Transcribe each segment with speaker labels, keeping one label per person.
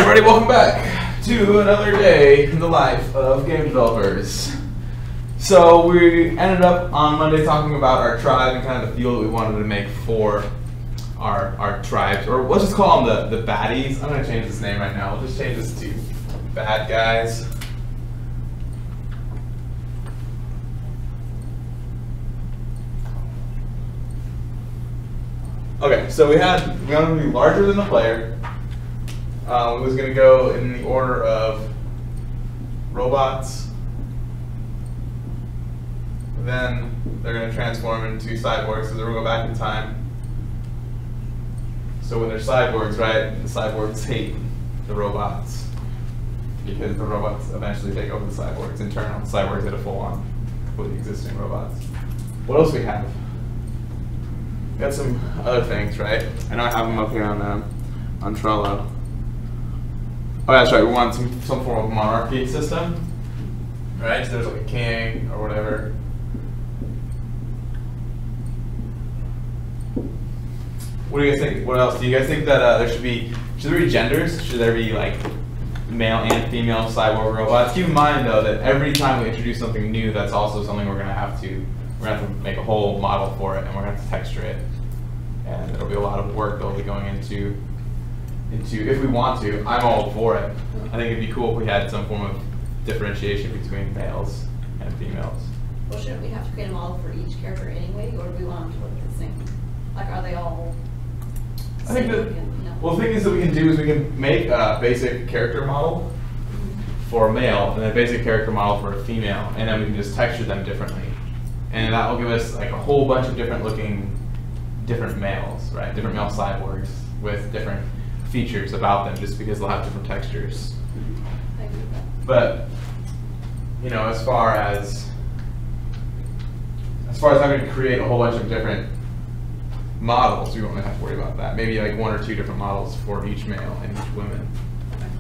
Speaker 1: everybody, welcome back to another day in the life of game developers. So we ended up on Monday talking about our tribe and kind of the feel that we wanted to make for our tribes, or let's just call them the baddies. I'm going to change this name right now. We'll just change this to bad guys. Okay, so we wanted to be larger than the player. It was going to go in the order of robots. Then they're going to transform into cyborgs, so they're going to go back in time. So when they're cyborgs, right, the cyborgs hate the robots because the robots eventually take over the cyborgs. In turn, the cyborgs hit a full-on with the existing robots. What else we have? We got some other things, right? I know I have them up here on Trello. Oh, that's right. We want some form of monarchy system, right? So there's like a king or whatever. What do you guys think? What else? Do you guys think that should there be genders? Should there be like male and female cyborg robots? Keep in mind though that every time we introduce something new, that's also something we're gonna have to make a whole model for it, and we're gonna have to texture it, and it'll be a lot of work that'll be going into if we want to. I'm all for it. I think it'd be cool if we had some form of differentiation between males and females.
Speaker 2: Well, shouldn't we have to create a model for each character anyway, or do we want them to look the same? Like, are they all?
Speaker 1: I think that. Well, the thing is that we can do is we can make a basic character model for a male and a basic character model for a female, and then we can just texture them differently, and that will give us like a whole bunch of different males, right? Different male cyborgs with different features about them, just because they'll have different textures.
Speaker 2: I agree with that.
Speaker 1: But you know, as far as having to create a whole bunch of different models, we won't have to worry about that. Maybe like one or two different models for each male and each woman.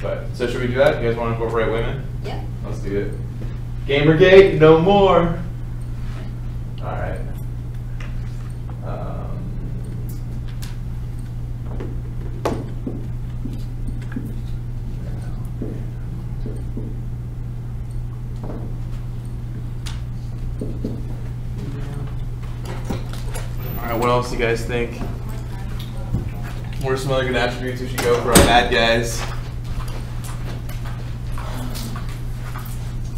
Speaker 1: But so should we do that? You guys want to incorporate women?
Speaker 2: Yeah.
Speaker 1: Let's do it. Gamergate, no more. All right. What else do you guys think? What are some other good attributes we should go for our bad guys?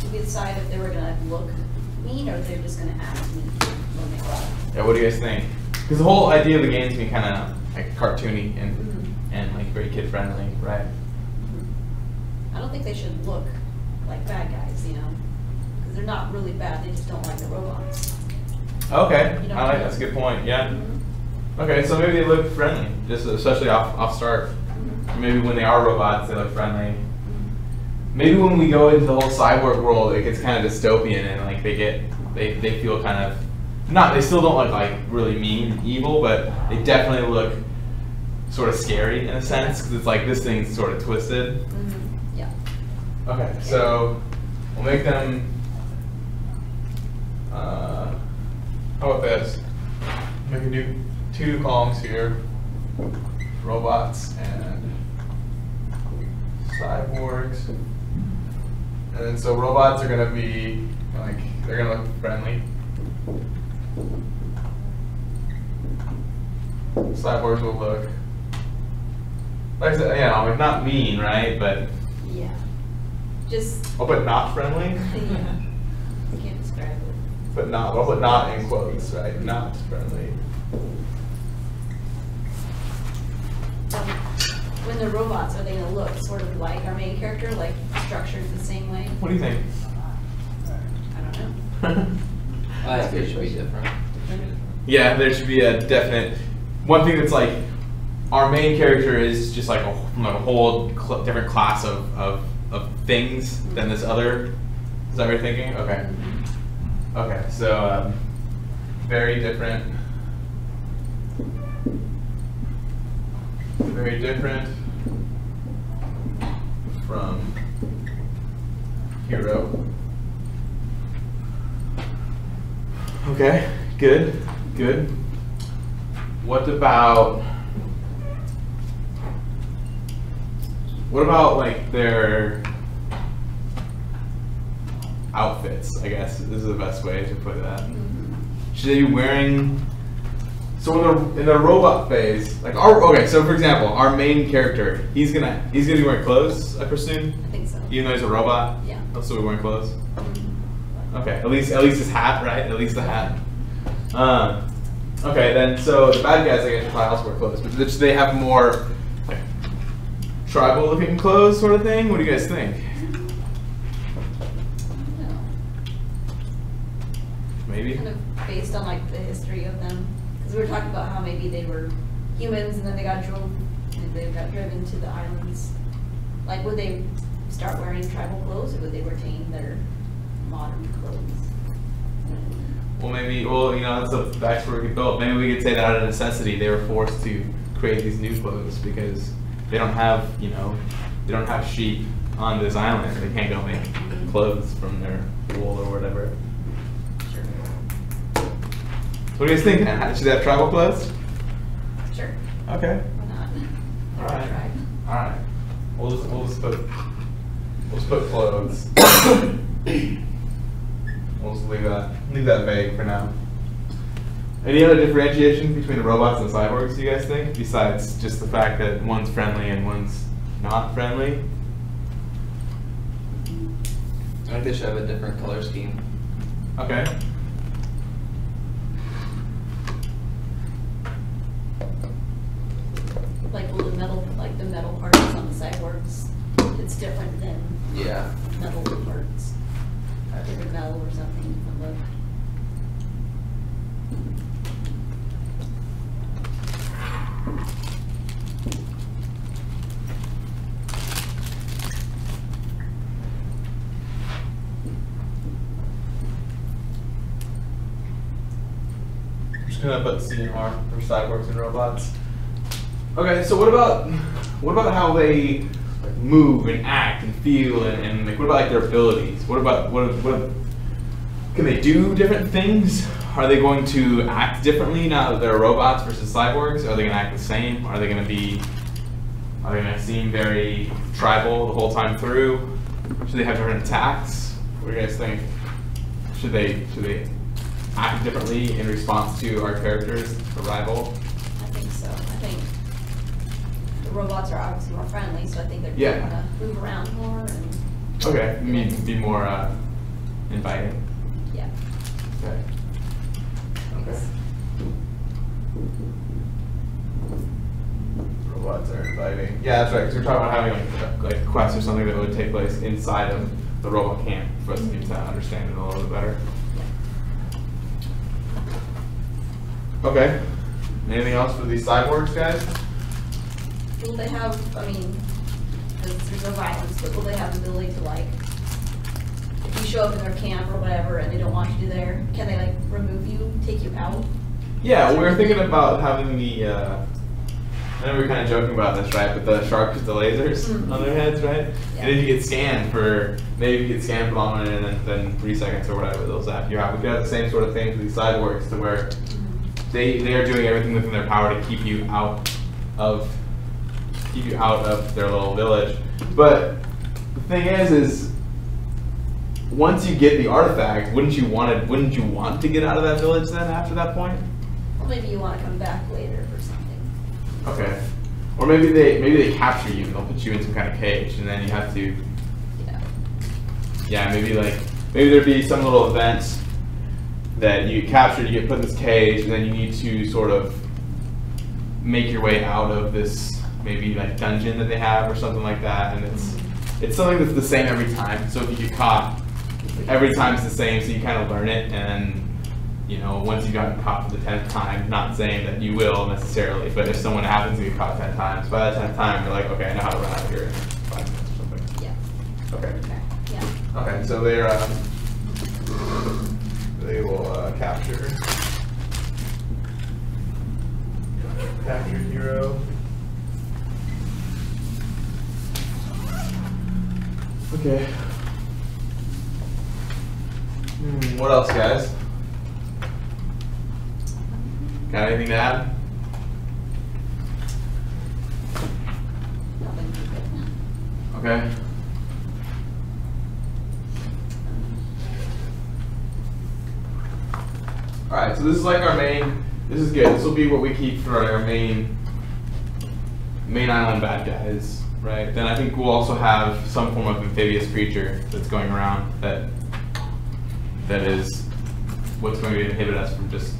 Speaker 2: Did we decide if they were going to look mean or if they're just going to act mean when they go out?
Speaker 1: Yeah, what do you guys think? Because the whole idea of the game is to be kind of like cartoony and like very kid friendly, right?
Speaker 2: I don't think they should look like bad guys, you know, because they're not really bad. They just don't like the robots.
Speaker 1: Okay, I like that's a good point. Yeah. Okay, so maybe they look friendly, just especially off start. Maybe when they are robots, they look friendly. Maybe when we go into the whole cyborg world, it gets kind of dystopian, and like they feel kind of they still don't look like really mean, evil, but they definitely look sort of scary in a sense, because it's like this thing's sort of twisted.
Speaker 2: Yeah.
Speaker 1: Okay, so we'll make them. How about this? We can do two columns here, robots and cyborgs. And then so robots are going to be like, they're going to look friendly. Cyborgs will look, like I said, you know, like not mean, right? But
Speaker 2: yeah, just.
Speaker 1: I'll put not friendly.
Speaker 2: Yeah. I can't describe it.
Speaker 1: But not, I'll put not in quotes, right? Not friendly.
Speaker 2: When they're robots, are they going to look sort of like our main character, like structured the same way?
Speaker 1: What do you think?
Speaker 2: I don't know.
Speaker 3: I think it should be different.
Speaker 1: Yeah, there should be a definite. One thing that's like, our main character is just like a whole different class of things than this other. Is that what you're thinking? Okay. Okay, so very different from hero. Okay, good. What about What about like their outfits? I guess this is the best way to put that. Should they be wearing? So in the robot phase, like okay. So for example, our main character, he's gonna be wearing clothes, I presume.
Speaker 2: I think so.
Speaker 1: Even though he's a robot.
Speaker 2: Yeah.
Speaker 1: He'll still be wearing clothes. Okay, at least his hat, right? At least the hat. Okay, then so the bad guys, I guess, probably also wear clothes, but do they have more like tribal-looking clothes, sort of thing? What do you guys think? Maybe.
Speaker 2: Kind of based on like the history of them, because we were talking about how maybe they were humans and then they got driven to the islands. Like, would they start wearing tribal clothes, or would they retain their modern clothes?
Speaker 1: Well, maybe. Well, you know, that's the backstory we built. Maybe we could say that out of necessity, they were forced to create these new clothes because they don't have, you know, they don't have sheep on this island. They can't go make clothes from their wool or whatever.
Speaker 2: Sure.
Speaker 1: What do you guys think, man? Should they have tribal clothes?
Speaker 2: Sure.
Speaker 1: Okay.
Speaker 2: Why not?
Speaker 1: All right.
Speaker 2: Tribe.
Speaker 1: All right. We'll just put clothes. We'll just leave that vague for now. Any other differentiation between the robots and the cyborgs, do you guys think? Besides just the fact that one's friendly and one's not friendly?
Speaker 3: I think they should have a different color scheme.
Speaker 1: Okay.
Speaker 2: Like, will the metal parts on the cyborgs, it's different than
Speaker 3: Yeah.
Speaker 2: metal parts. Different metal or something from the.
Speaker 1: I'm just gonna put CNR for cyborgs and robots. Okay, so what about how they like move and act and feel and like what about like their abilities? What can they do different things? Are they going to act differently now that they're robots versus cyborgs? Are they gonna act the same? Are they gonna seem very tribal the whole time through? Should they have different attacks? What do you guys think? Should they act differently in response to our character's arrival?
Speaker 2: I think so. I think the robots are obviously more friendly, so I think they're
Speaker 1: Yeah.
Speaker 2: gonna move around more and.
Speaker 1: Okay, you mean be more inviting.
Speaker 2: Yeah.
Speaker 1: Okay. Okay. Robots are inviting. Yeah, that's right. Because we're talking about having like quests or something that would take place inside of the robot camp for us to get to understand it a little bit better. Okay. Anything else for these cyborgs, guys?
Speaker 2: Will they have, I mean, there's no violence, but will they have the ability to, like, if you show up in their camp or whatever and they don't want you there, can they, like, remove you, take you out?
Speaker 1: Yeah, we were thinking about having the, I know we were kind of joking about this, right? But the sharks with the lasers on their heads, right?
Speaker 2: Yeah.
Speaker 1: And if you get scanned for longer than 3 seconds or whatever, they'll zap you out. We could have the same sort of thing for these cyborgs to where they are doing everything within their power to keep you out of their little village. But the thing is once you get the artifact, wouldn't you want to get out of that village then after that point?
Speaker 2: Or maybe you want to come back later or something.
Speaker 1: Okay. Or maybe they capture you and they'll put you in some kind of cage and then you have to. Yeah. Maybe there'd be some little event that you get captured, you get put in this cage, and then you need to sort of make your way out of this maybe like dungeon that they have or something like that, and it's something that's the same every time. So if you get caught, every time's the same, so you kind of learn it, and you know, once you've gotten caught for the 10th time, not saying that you will necessarily, but if someone happens to get caught 10 times, by that 10th time, you're like, okay, I know how to run out of here in 5 minutes or something.
Speaker 2: Yeah.
Speaker 1: Okay.
Speaker 2: Yeah.
Speaker 1: Okay, so they will capture hero. Okay. What else, guys? Got anything to add?
Speaker 2: Nothing too good.
Speaker 1: Okay. Alright, so this is like our main, this is good. This will be what we keep for our main island bad guys, right? Then I think we'll also have some form of amphibious creature that's going around that is what's going to inhibit us from just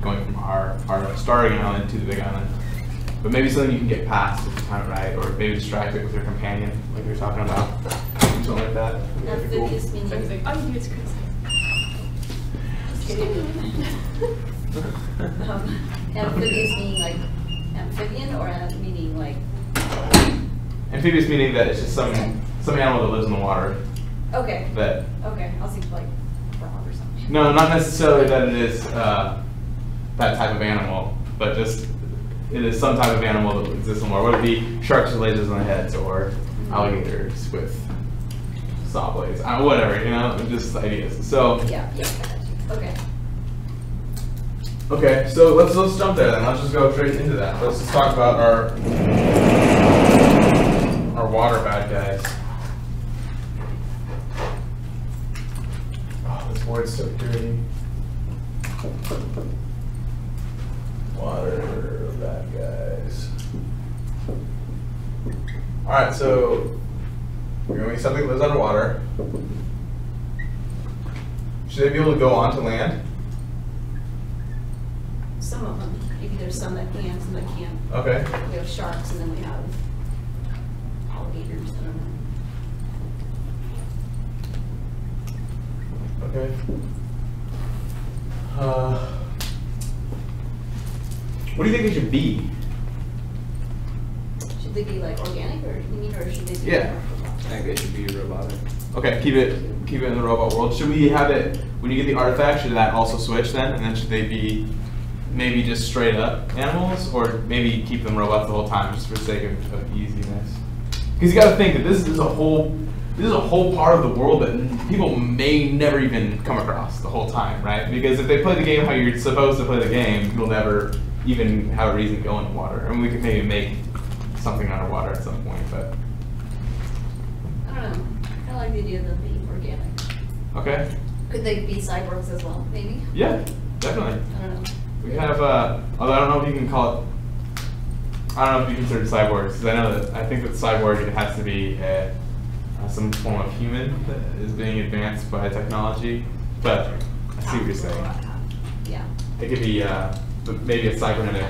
Speaker 1: going from our starting island to the big island. But maybe something you can get past if you time it right, or maybe distract it with your companion, like we were talking about. Something like that.
Speaker 2: Amphibious meaning.
Speaker 4: So it's like, oh, you it's crazy.
Speaker 2: Just kidding. Amphibious meaning like amphibian, or meaning like.
Speaker 1: Amphibious meaning that it's just some animal that lives in the water.
Speaker 2: Okay.
Speaker 1: That.
Speaker 2: Okay, I'll think like frog or something.
Speaker 1: No, not necessarily that it is that type of animal, but just it is some type of animal that exists in the water. Would it be sharks with lasers on their heads, or alligators with saw blades? Whatever, you know, just ideas. So.
Speaker 2: Yeah, got you. Okay.
Speaker 1: Okay, so let's jump there then. Let's just go straight into that. Let's just talk about our water bad guys. Oh, this board's so dirty. Water bad guys. All right, so we're going to be something that lives underwater. Should they be able to go onto land?
Speaker 2: Some of them. Maybe there's some that can, some that can't.
Speaker 1: Okay.
Speaker 2: We have sharks, and then we have alligators. I don't know.
Speaker 1: Okay. What do you think they should be?
Speaker 2: Should they be like organic, or should they be?
Speaker 1: Yeah.
Speaker 3: I think they should be robotic.
Speaker 1: Okay, keep it in the robot world. Should we have it when you get the artifact? Should that also switch then, and then should they be maybe just straight up animals, or maybe keep them robots the whole time just for the sake of easiness? Because you got to think that this is a whole part of the world that people may never even come across the whole time, right? Because if they play the game how you're supposed to play the game, you'll never even have a reason to go in the water. And we could maybe make something underwater at some point, but
Speaker 2: I don't know. I like the idea of them being organic.
Speaker 1: okay.
Speaker 2: Could they be cyborgs as well? Maybe.
Speaker 1: Yeah, definitely.
Speaker 2: I don't know.
Speaker 1: We could have, although I don't know if you can call it, I don't know if you consider cyborgs, because I think that cyborg, it has to be some form of human that is being advanced by technology, but I see what you're saying.
Speaker 2: Yeah.
Speaker 1: It could be maybe a cybernetic,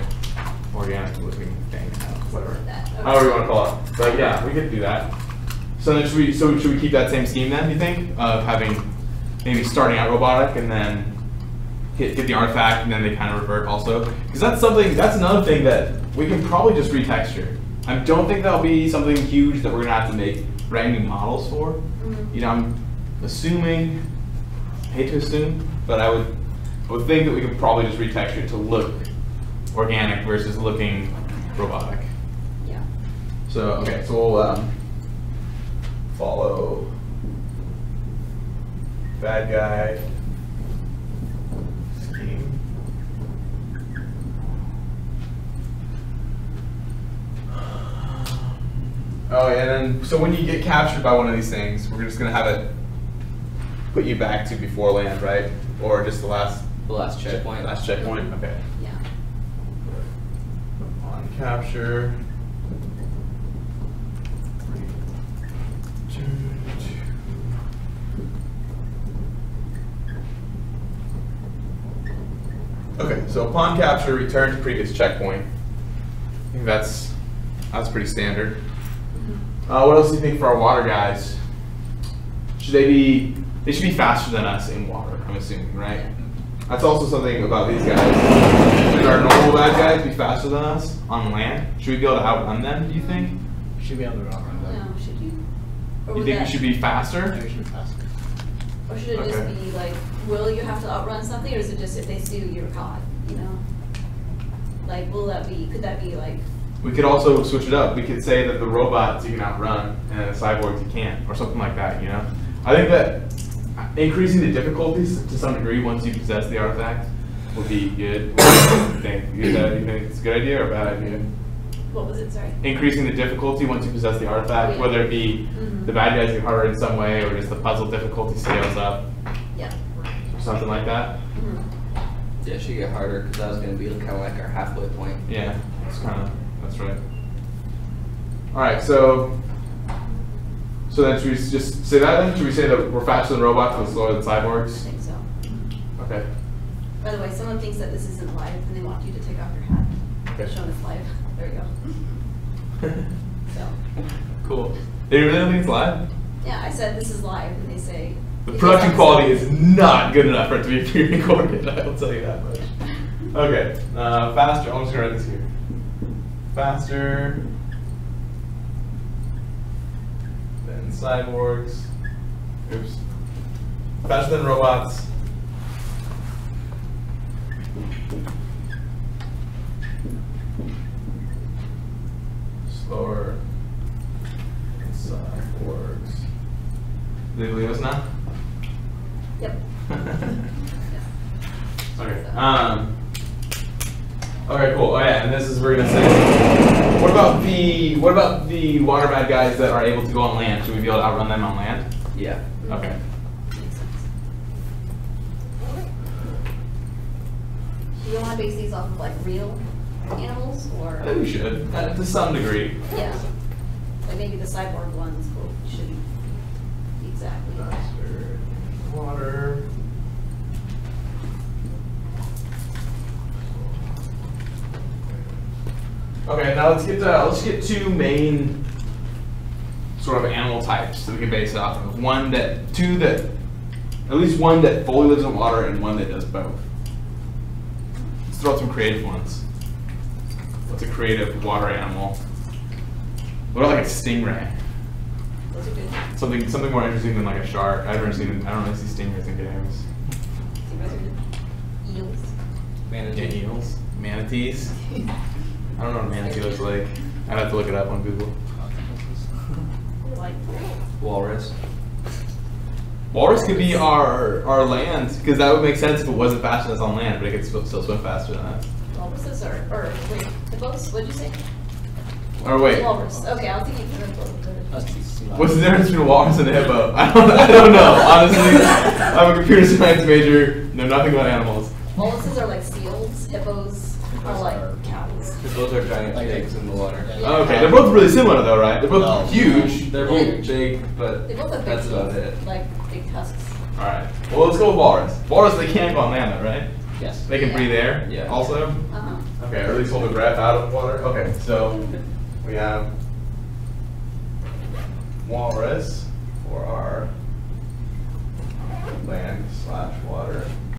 Speaker 1: organic looking thing, whatever. However you want to call it. But yeah, we could do that. So then should we keep that same scheme then, do you think? Of having maybe starting out robotic and then get the artifact and then they kind of revert also? Because that's another thing that we can probably just retexture. I don't think that'll be something huge that we're gonna have to make brand new models for.
Speaker 2: Mm-hmm.
Speaker 1: You know, I'm assuming, hate to assume, but I would think that we could probably just retexture it to look organic versus looking robotic.
Speaker 2: Yeah.
Speaker 1: So, okay, so we'll follow bad guy scheme. Oh, and then, so when you get captured by one of these things, we're just going to have it put you back to before land, right? Or just the last
Speaker 3: checkpoint.
Speaker 1: Last checkpoint, okay.
Speaker 2: Yeah.
Speaker 1: On capture. Okay, so upon capture, return to previous checkpoint. I think that's pretty standard. What else do you think for our water guys? They should be faster than us in water, I'm assuming, right? That's also something about these guys. Should our normal bad guys be faster than us on land? Should we be able to outrun them, do you think?
Speaker 4: Should be able to outrun them.
Speaker 2: No, should you? Or
Speaker 1: You
Speaker 2: would
Speaker 1: think we
Speaker 2: that-
Speaker 1: should be faster?
Speaker 4: Maybe should be faster.
Speaker 2: Or should it
Speaker 1: Okay.
Speaker 2: just be like, will you have to outrun something, or is it just if they sue, you're caught, you know? Like, could that be like,
Speaker 1: We could also switch it up. We could say that the robots you can outrun and the cyborgs you can't, or something like that, you know? I think that increasing the difficulties to some degree once you possess the artifact would be good. What do you think? You think it's a good idea or a bad idea?
Speaker 2: What was it, sorry?
Speaker 1: Increasing the difficulty once you possess the artifact,
Speaker 2: Oh, yeah.
Speaker 1: whether it be
Speaker 2: Mhm.
Speaker 1: the bad guys get harder in some way or just the puzzle difficulty scales up
Speaker 2: Yeah.
Speaker 1: or something like that.
Speaker 2: Mhm.
Speaker 3: Yeah, it should get harder because that was going to be kind of like our halfway point.
Speaker 1: Yeah, that's right. All right, so then should we just say that then? Should we say that we're faster than robots but slower than
Speaker 2: I
Speaker 1: cyborgs?
Speaker 2: think so.
Speaker 1: Okay.
Speaker 2: By the way, someone thinks that this isn't live and they want you to take off your hat.
Speaker 1: Okay.
Speaker 2: Showing us live. There we go. So,
Speaker 1: Cool. They really don't think it's live?
Speaker 2: yeah, I said this is live and they say.
Speaker 1: The
Speaker 2: it
Speaker 1: production
Speaker 2: is
Speaker 1: quality
Speaker 2: live.
Speaker 1: is not good enough for it to be pre-recorded, I will tell you that much. Okay, faster, I'm just gonna write this here. Faster than cyborgs. Oops. Faster than robots. Slower than cyborgs. Do they believe us now?
Speaker 2: Yep.
Speaker 1: Okay. Okay, cool. Oh yeah, and this is we're gonna say. What about the water bad guys that are able to go on land? Should we be able to outrun them on land?
Speaker 3: Yeah.
Speaker 1: Okay.
Speaker 2: Makes sense. Do you want to base these off of like real animals or?
Speaker 1: I think we should, to some degree.
Speaker 2: Yeah. Like maybe the cyborg ones shouldn't be exactly.
Speaker 1: Faster water. Okay, now let's get two main sort of animal types that we can base it off of. At least one that fully lives in water and one that does both. Let's throw out some creative ones. What's a creative water animal? What about like a stingray?
Speaker 2: Those are good.
Speaker 1: Something more interesting than like a shark. I don't really see stingrays in games.
Speaker 2: Those are good. Eels.
Speaker 3: Manatee.
Speaker 1: Eels, manatees. I don't know what a manatee looks like. I'd have to look it up on Google.
Speaker 2: They're like,
Speaker 3: Walrus.
Speaker 1: Walrus could be our land, because that would make sense if it wasn't faster than us on land, but it could still swim faster than us.
Speaker 2: walruses or wait, hippos? What'd you say?
Speaker 1: Or wait,
Speaker 2: Walrus. Okay, I was thinking hippo.
Speaker 1: what's the difference between a walrus and a hippo? I don't know, honestly. I'm a computer science major, know nothing about animals.
Speaker 2: Walruses are like seals. Hippos are like cows.
Speaker 3: Because those are giant
Speaker 4: Like
Speaker 3: pigs in the water.
Speaker 2: Yeah.
Speaker 1: Okay, they're both really similar though, right? They're both
Speaker 4: No.
Speaker 1: huge.
Speaker 3: They're both big, but
Speaker 2: They both have big
Speaker 3: that's about
Speaker 2: teeth,
Speaker 3: it.
Speaker 2: like big tusks.
Speaker 1: Alright, well let's go with walrus. Walrus, they can't go on land though, right?
Speaker 4: Yes.
Speaker 1: They can
Speaker 2: Yeah.
Speaker 1: breathe air
Speaker 3: Yeah.
Speaker 1: also?
Speaker 2: Uh-huh.
Speaker 1: Okay, or at least hold their breath out of water. Okay, so we have walrus for our land/water